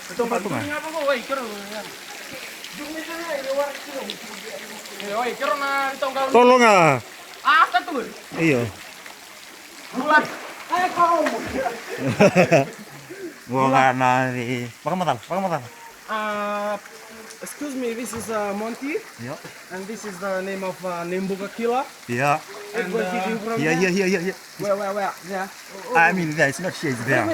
Itong Patungan. nga pa ko, oy, karo yan. Oy, karo na itong kaon. Tolong ah. Ah, katul. Iya. Bulan. Ay, kau. Gua nari. Pakai mata. Excuse me, this is Monty, Iya. and this is the name of Nimbuka Killer. Iya. And Iya. where? Yeah. I mean, it's not shades there.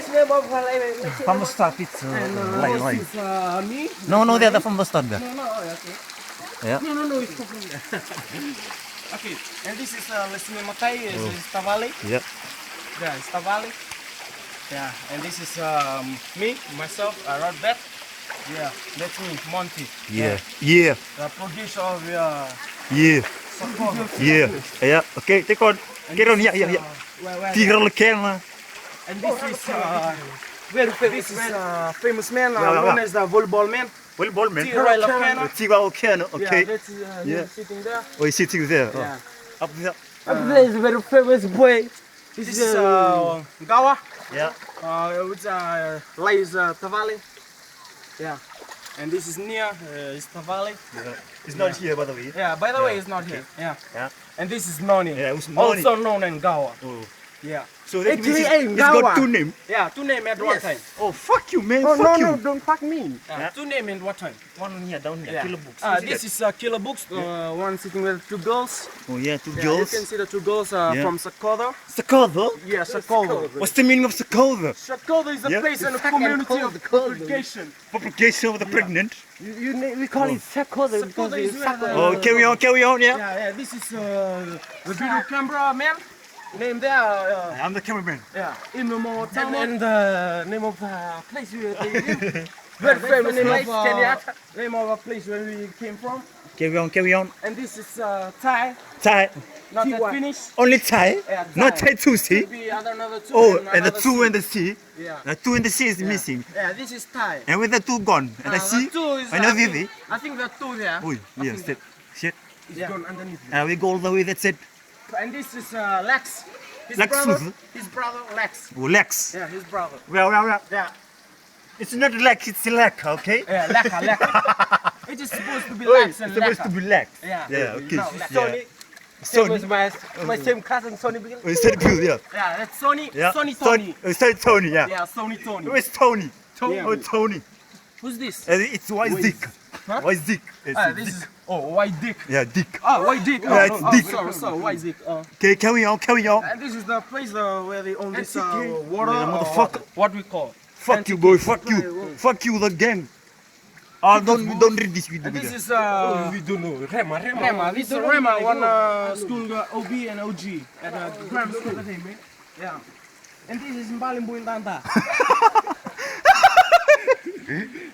From the start, it's And line. this is me. No, they're from the start there. No, okay. Yeah. No, it's okay. Okay, and this is Leslie Matai, is Tavali. Yeah. Yeah, it's Tavali. Yeah, and this is me, myself, Rodbet. Yeah, that's me, Monty. Yeah. The producer of Sakoca. Yeah. Okay, take on. Get on. Yeah. Where? Tigre Ken. And this is famous man Yeah. known as the volleyball man. Volleyball man. Tigre Ken. Okay. Yeah, that's Yeah. sitting there. Oh, he's sitting there. Yeah. Up there. There is a very famous boy. This is Gawa, Yeah. which lies Tavali. Yeah. And this is Nia, is Tavali. He's not here, by the way. Yeah, by the way, he's not here. Yeah. Yeah. And this is Noni. Yeah, who's Noni? Also known as Gawa. Oh. Yeah. So that means AKA he's got Gawa. two names. Yeah, two names at one time. Oh, fuck you, man. Oh, Fuck no, you. don't fuck me. Yeah. Two names at one time. One here, down here. Yeah. Killer books. This is Killer Books. One sitting with two girls. Oh, yeah, two Yeah, girls. you can see the two girls from Sakoca. Sakoca? Yeah, Sakoca. What's the meaning of Sakoca? Sakoca is a Yeah. place and a Fucking community cold, of cold. publication. Publication of the pregnant. We call it Sakoca because Sakoca is it's where Sakoca. Oh, carry on, yeah. Yeah, this is the video camera man. Name there. I'm the cameraman. Yeah, in the Mo town. And the name of the place we live. Very famous place, name of a place where we came from. Carry on. And this is Thai, Thai. not that Finnish. Only Thai? Yeah, Not Thai. Thai too, see? Could be another two. Oh, and the another two C. and the C. Yeah. The two and the C is Yeah. missing. Yeah, this is Thai. And with the two gone. And the The C? two is. And the Vivi. I think the two there. Oh, yes. Shit. It's Yeah. gone underneath. We go all the way, that's it. And this is Lex. His Lex brother. Suzu? His brother Lex. Oh, Lex. Yeah, his brother. Well. Yeah. It's not Lex, it's Lex, okay? Yeah, Leka. It is supposed to be Oh, Lex it's and supposed Leka. to be Lex. Yeah. Yeah, okay. No, Lex. Yeah. Same Sony. as my same cousin Sonny Bill. Oh, it's Tony, yeah. Yeah, that's Sony. Yeah. Sony Tony. Oh, it's Tony, yeah. Yeah, Sony Tony. Where's Tony? Tony. Oh, Tony. Who's this? It's White Dick. Huh? White Dick. It's This Dick. is white dick. Yeah, Dick. White dick. Yeah, it's dick. Sorry, white dick. Okay, carry on. And this is the place where they own this water. Yeah, motherfucker. What we call. Fuck you, boy. Fuck you. Fuck you, the gang. Don't read this video. And this is We don't know. Rema. This is Rema, one school OB and OG at grammar school. Yeah. And this is Mbalimbo in Tanta.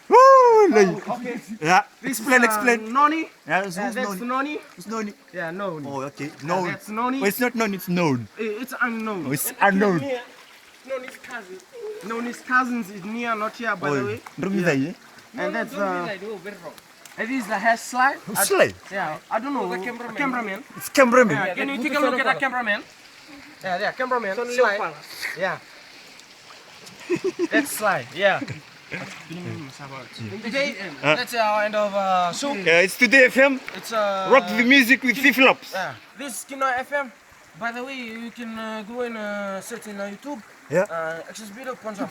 Woo, Okay. Yeah. This Explain. is Noni. Yeah, That's who's Noni. It's Noni. Yeah, Noni. Oh, okay. Known. That's Noni. Oh, it's not known, it's known. It's unknown. Oh, it's unknown. Noni's cousin. Noni's cousins is near, not here, by the way. Yeah. And that's and this is the hair slide. Slay. Yeah, I don't know. Cameraman. It's cameraman. Yeah, can you take a look at the cameraman? Yeah, cameraman. Slide. Yeah. That's slide. Yeah. Okay, that's our end of show. Yeah, it's Today FM. It's Rock the music with flip-flops. Yeah. This is Kino FM. By the way, you can go and search in YouTube. Yeah. Access video, punch up.